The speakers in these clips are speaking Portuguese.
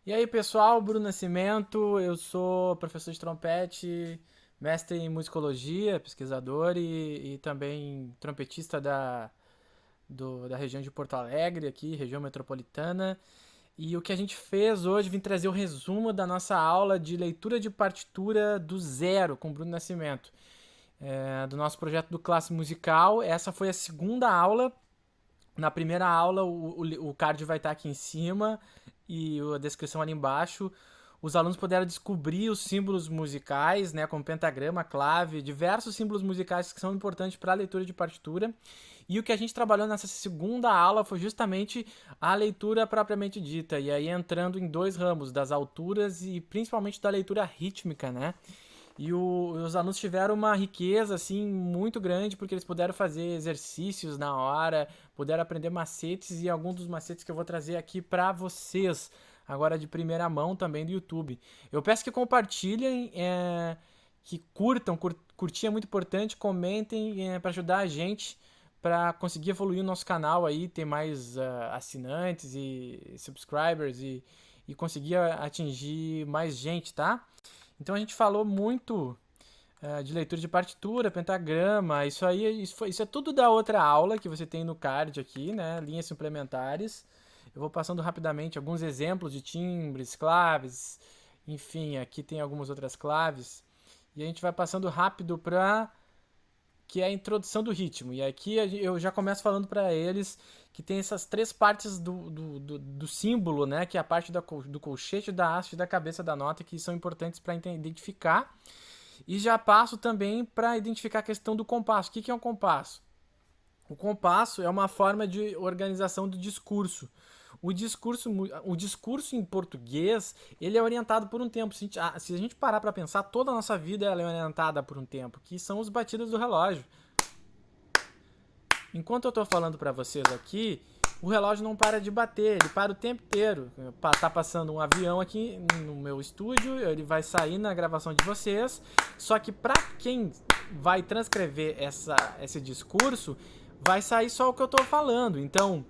E aí, pessoal, Bruno Nascimento, eu sou professor de trompete, mestre em musicologia, pesquisador e também trompetista da região de Porto Alegre, aqui, região metropolitana. E o que a gente fez hoje, vim trazer o resumo da nossa aula de leitura de partitura do zero com Bruno Nascimento, do nosso projeto do Classe Musical. Essa foi a segunda aula. Na primeira aula, o card vai estar aqui em cima e a descrição ali embaixo. Os alunos puderam descobrir os símbolos musicais, né, como pentagrama, clave, diversos símbolos musicais que são importantes para a leitura de partitura. E o que a gente trabalhou nessa segunda aula foi justamente a leitura propriamente dita, e aí entrando em dois ramos, das alturas e principalmente da leitura rítmica, né? Os alunos tiveram uma riqueza assim muito grande porque eles puderam fazer exercícios na hora, puderam aprender macetes e alguns dos macetes que eu vou trazer aqui para vocês agora de primeira mão também do YouTube. Eu peço que compartilhem, que curtir é muito importante, comentem para ajudar a gente para conseguir evoluir o nosso canal aí, ter mais assinantes e subscribers e conseguir atingir mais gente, tá? Então a gente falou muito de leitura de partitura, pentagrama, isso é tudo da outra aula que você tem no card aqui, né? Linhas suplementares. Eu vou passando rapidamente alguns exemplos de timbres, claves, enfim, aqui tem algumas outras claves. E a gente vai passando rápido para que é a introdução do ritmo. E aqui eu já começo falando para eles que tem essas três partes do símbolo, né? Que é a parte do colchete, da haste e da cabeça da nota, que são importantes para identificar. E já passo também para identificar a questão do compasso. O que é um compasso? O compasso é uma forma de organização do discurso. O discurso em português, ele é orientado por um tempo. Se a gente parar para pensar, toda a nossa vida ela é orientada por um tempo, que são os batidos do relógio. Enquanto eu estou falando para vocês aqui, o relógio não para de bater, ele para o tempo inteiro. Tá passando um avião aqui no meu estúdio, ele vai sair na gravação de vocês. Só que para quem vai transcrever esse discurso, vai sair só o que eu estou falando. Então,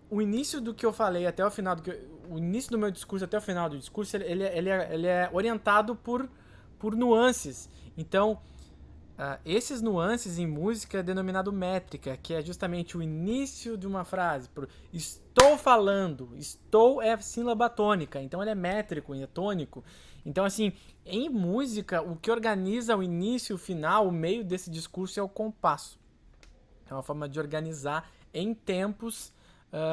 o início do que eu falei até o final, o início do meu discurso até o final do discurso, ele é orientado por nuances. Então, esses nuances em música é denominado métrica, que é justamente o início de uma frase. Estou falando, estou é sílaba tônica, então ele é métrico, é tônico. Então, assim, em música, o que organiza o início, o final, o meio desse discurso é o compasso. É uma forma de organizar em tempos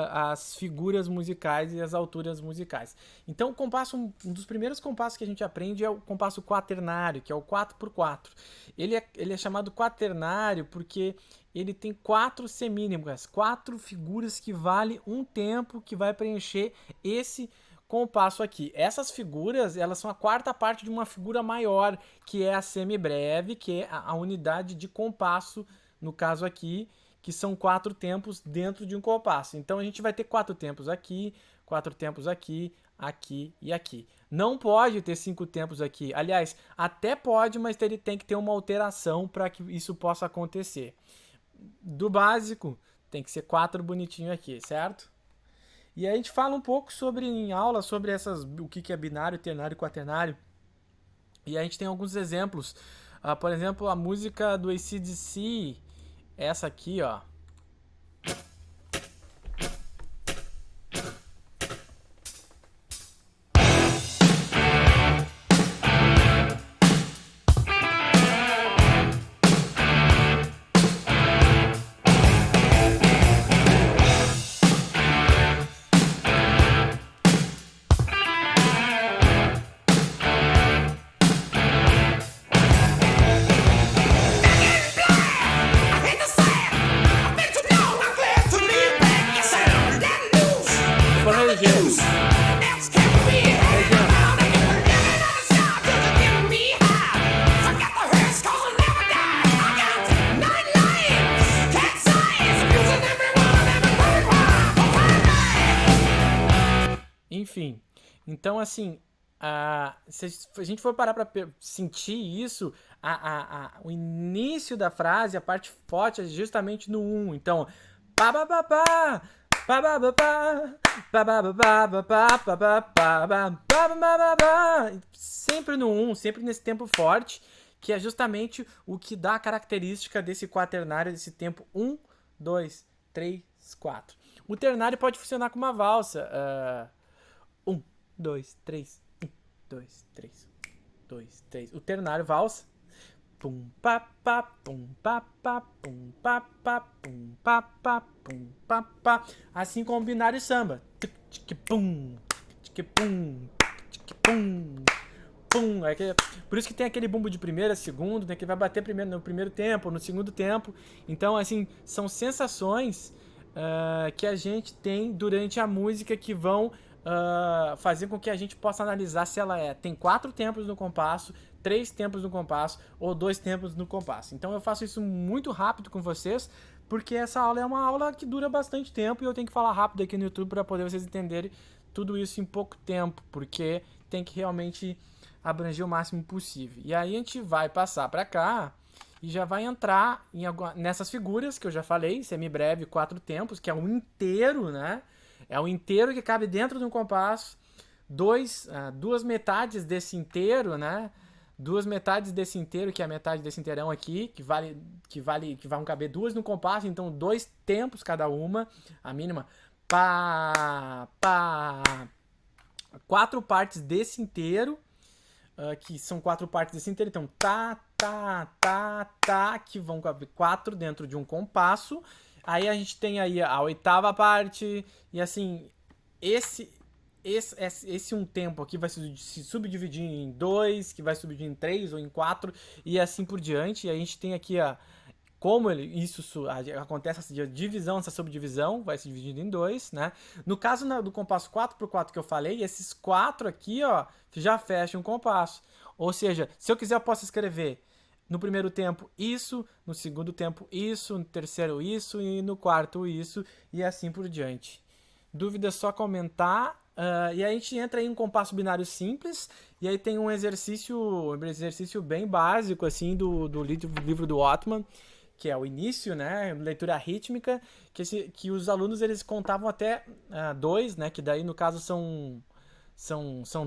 as figuras musicais e as alturas musicais. Então, o compasso, um dos primeiros compassos que a gente aprende é o compasso quaternário, que é o 4x4. Ele é chamado quaternário porque ele tem 4 semínimas, 4 figuras que valem um tempo que vai preencher esse compasso aqui. Essas figuras, elas são a quarta parte de uma figura maior, que é a semibreve, que é a unidade de compasso, no caso aqui, que são 4 tempos dentro de um compasso. Então a gente vai ter 4 tempos aqui, 4 tempos aqui, aqui e aqui. Não pode ter 5 tempos aqui. Aliás, até pode, mas ele tem que ter uma alteração para que isso possa acontecer. Do básico, tem que ser 4 bonitinho aqui, certo? E aí a gente fala um pouco sobre em aula sobre o que é binário, ternário e quaternário. E a gente tem alguns exemplos. Por exemplo, a música do AC/DC, essa aqui, ó. For região. Enfim, então assim, se a gente for parar para sentir isso, o início da frase, a parte forte é justamente no um. Então, pá, pá, pá, pá, Ba ba ba ba, ba ba ba ba ba ba ba ba ba ba ba ba. Sempre no 1, sempre nesse tempo forte, que é justamente o que dá a característica desse quaternário, desse tempo 1, 2, 3, 4. O ternário pode funcionar como uma valsa. 1, 2, 3, 1, 2, 3, 2, 3. O ternário valsa. Pum pa pa pum pa pa pum pa pa pum pa pa pum pa pa. Assim como o binário samba. Pum, pum, pum, pum. Por isso que tem aquele bumbo de primeira, segundo, né, que vai bater primeiro no primeiro tempo, no segundo tempo. Então, assim, são sensações que a gente tem durante a música que vão fazer com que a gente possa analisar se ela tem 4 tempos no compasso, 3 tempos no compasso ou 2 tempos no compasso. Então eu faço isso muito rápido com vocês, porque essa aula é uma aula que dura bastante tempo e eu tenho que falar rápido aqui no YouTube para poder vocês entenderem tudo isso em pouco tempo, porque tem que realmente abranger o máximo possível. E aí a gente vai passar para cá e já vai entrar nessas figuras que eu já falei, semibreve, 4 tempos, que é um inteiro, né? É um inteiro que cabe dentro de um compasso, duas metades desse inteiro, né? Duas metades desse inteiro, que é a metade desse inteirão aqui, que vão caber duas no compasso, então 2 tempos cada uma, a mínima. Pá, pá. 4 partes desse inteiro, que são 4 partes desse inteiro, então tá, tá, tá, tá, que vão caber 4 dentro de um compasso. Aí a gente tem aí a 8ª parte, e assim, esse um tempo aqui vai se subdividir em 2, que vai subdividir em 3 ou em 4, e assim por diante. E a gente tem aqui como acontece essa divisão, essa subdivisão, vai se dividindo em 2, né? No caso do compasso 4x4 que eu falei, esses 4 aqui, ó, já fecham o compasso. Ou seja, se eu quiser, eu posso escrever no primeiro tempo isso, no segundo tempo isso, no terceiro isso e no quarto isso, e assim por diante. Dúvida é só comentar. E aí a gente entra em um compasso binário simples, e aí tem um exercício bem básico assim do livro do Ottman, que é o início, né, leitura rítmica, que os alunos eles contavam até 2, né, que daí no caso são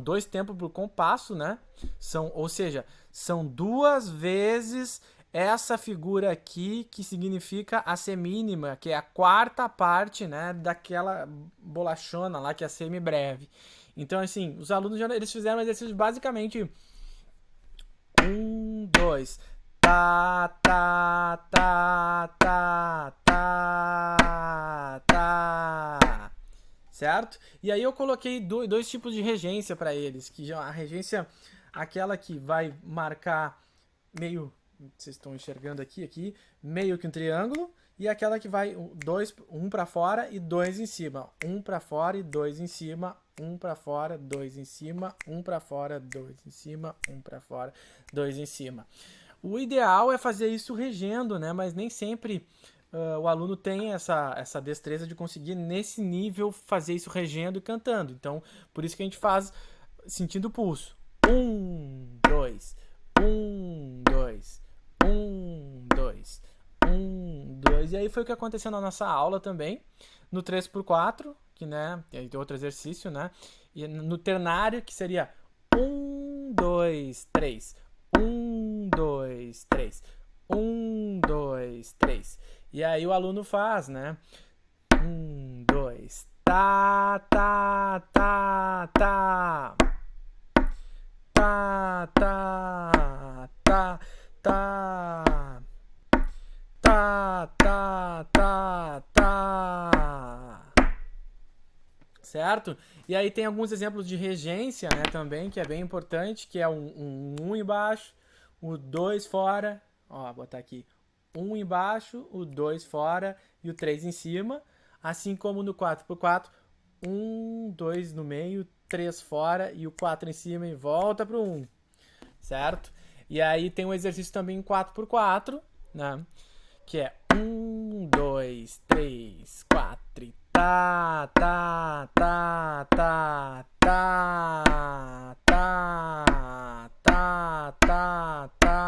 2 tempos por compasso, né? Ou seja, são 2 vezes essa figura aqui, que significa a semínima, que é a 4ª parte, né, daquela bolachona lá, que é a semibreve. Então, assim, os alunos eles fizeram exercício basicamente 1, 2, tá, tá, tá, tá, tá, tá, certo? E aí eu coloquei 2 tipos de regência para eles, que a regência, aquela que vai marcar meio, vocês estão enxergando aqui, meio que um triângulo, e aquela que vai um para fora e 2 em cima, um para fora e 2 em cima, um para fora, 2 em cima, um para fora, 2 em cima, um para fora, 2 em cima. O ideal é fazer isso regendo, né? Mas nem sempre o aluno tem essa destreza de conseguir, nesse nível, fazer isso regendo e cantando. Então, por isso que a gente faz sentindo o pulso. 1, 2, 1, 2, 1, 2, 1, 2. E aí foi o que aconteceu na nossa aula também, no 3x4, que, né, tem outro exercício, né? E no ternário, que seria 1, 2, 3, 1, 2, 3, 1, 2, 3. E aí o aluno faz, né? 1, 2, tá, tá, tá, tá. Tá, tá, tá, tá. Tá, tá, tá, tá. Certo? E aí tem alguns exemplos de regência, né, também, que é bem importante, que é um embaixo, o 2 fora, ó, vou botar aqui, 1 embaixo, o 2 fora e o 3 em cima, assim como no 4x4, 1, 2 no meio, 3 fora e o 4 em cima e volta pro 1, certo? E aí tem um exercício também em 4x4, né, que é 1, 2, 3, 4 e tá, tá, tá, tá, tá, tá, tá, tá, tá, tá.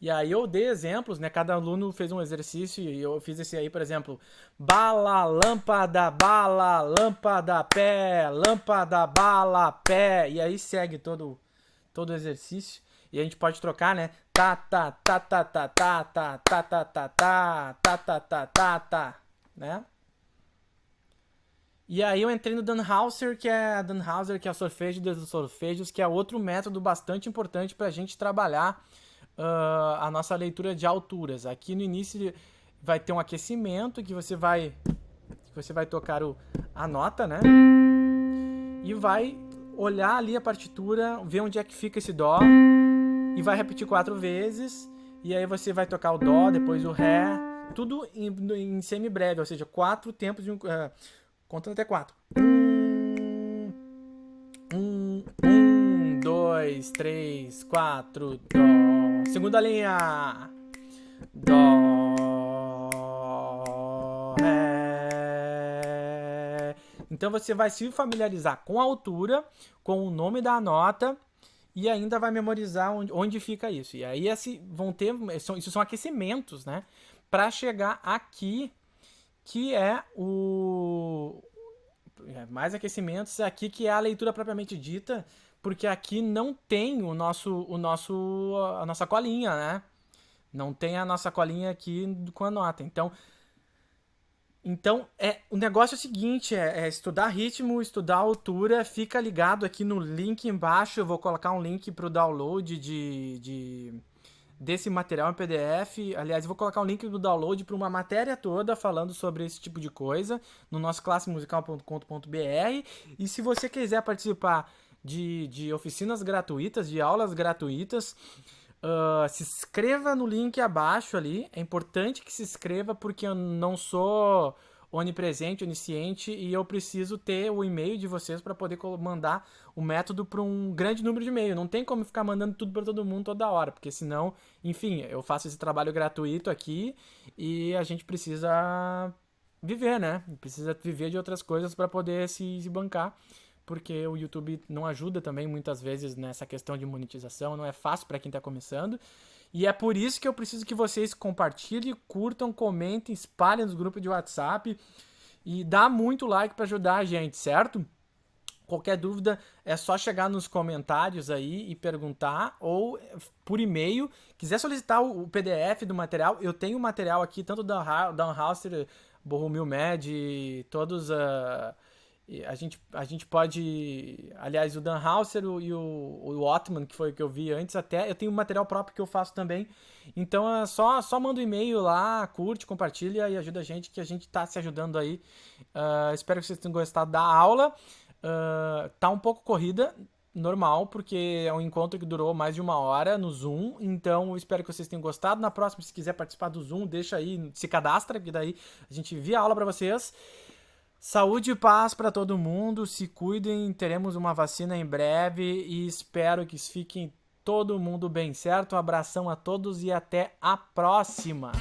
E aí eu dei exemplos, né? Cada aluno fez um exercício e eu fiz esse aí, por exemplo, bala, lâmpada, pé, lâmpada, bala, pé. E aí segue todo o exercício. E a gente pode trocar, né? Tá, tá, tá, tá, tá, tá, tá, tá, tá, tá, tá, tá, tá, tá, tá, tá, né? E aí eu entrei no Dannhauser, que é o solfejo dos solfejos, que é outro método bastante importante para a gente trabalhar a nossa leitura de alturas. Aqui no início vai ter um aquecimento que você vai tocar a nota, né? E vai olhar ali a partitura, ver onde é que fica esse dó e vai repetir 4 vezes. E aí você vai tocar o dó, depois o ré, tudo em semibreve, ou seja, 4 tempos de contando até 4. 2, 3, 4, dó. Segunda linha. Dó, ré. Então você vai se familiarizar com a altura, com o nome da nota e ainda vai memorizar onde fica isso. E aí isso são aquecimentos, né? Para chegar aqui, que é mais aquecimentos aqui, que é a leitura propriamente dita, porque aqui não tem a nossa colinha, né? Não tem a nossa colinha aqui com a nota. Então o negócio é o seguinte, é estudar ritmo, estudar altura, fica ligado aqui no link embaixo, eu vou colocar um link para o download desse material em PDF. Aliás, eu vou colocar um link do download para uma matéria toda falando sobre esse tipo de coisa no nosso classemusical.com.br. E se você quiser participar de oficinas gratuitas, de aulas gratuitas, se inscreva no link abaixo ali. É importante que se inscreva porque eu não sou onipresente, onisciente e eu preciso ter o e-mail de vocês para poder mandar o método para um grande número de e-mail. Não tem como ficar mandando tudo para todo mundo toda hora, porque senão, enfim, eu faço esse trabalho gratuito aqui e a gente precisa viver, né? Precisa viver de outras coisas para poder se bancar, porque o YouTube não ajuda também muitas vezes nessa questão de monetização, não é fácil para quem está começando. E é por isso que eu preciso que vocês compartilhem, curtam, comentem, espalhem nos grupos de WhatsApp e dá muito like para ajudar a gente, certo? Qualquer dúvida é só chegar nos comentários aí e perguntar, ou por e-mail. Quiser solicitar o PDF do material, eu tenho o material aqui, tanto da Dannhauser, Bohumil Med, todos a gente pode. Aliás, o Dannhauser e o Ottman, que foi o que eu vi antes, até eu tenho um material próprio que eu faço também. Então é só manda um e-mail lá, curte, compartilha e ajuda a gente, que a gente tá se ajudando aí. Espero que vocês tenham gostado da aula. Tá um pouco corrida, normal, porque é um encontro que durou mais de 1 hora no Zoom. Então eu espero que vocês tenham gostado. Na próxima, se quiser participar do Zoom, deixa aí, se cadastra, que daí a gente envia a aula para vocês. Saúde e paz para todo mundo, se cuidem, teremos uma vacina em breve e espero que fiquem todo mundo bem, certo? Um abração a todos e até a próxima!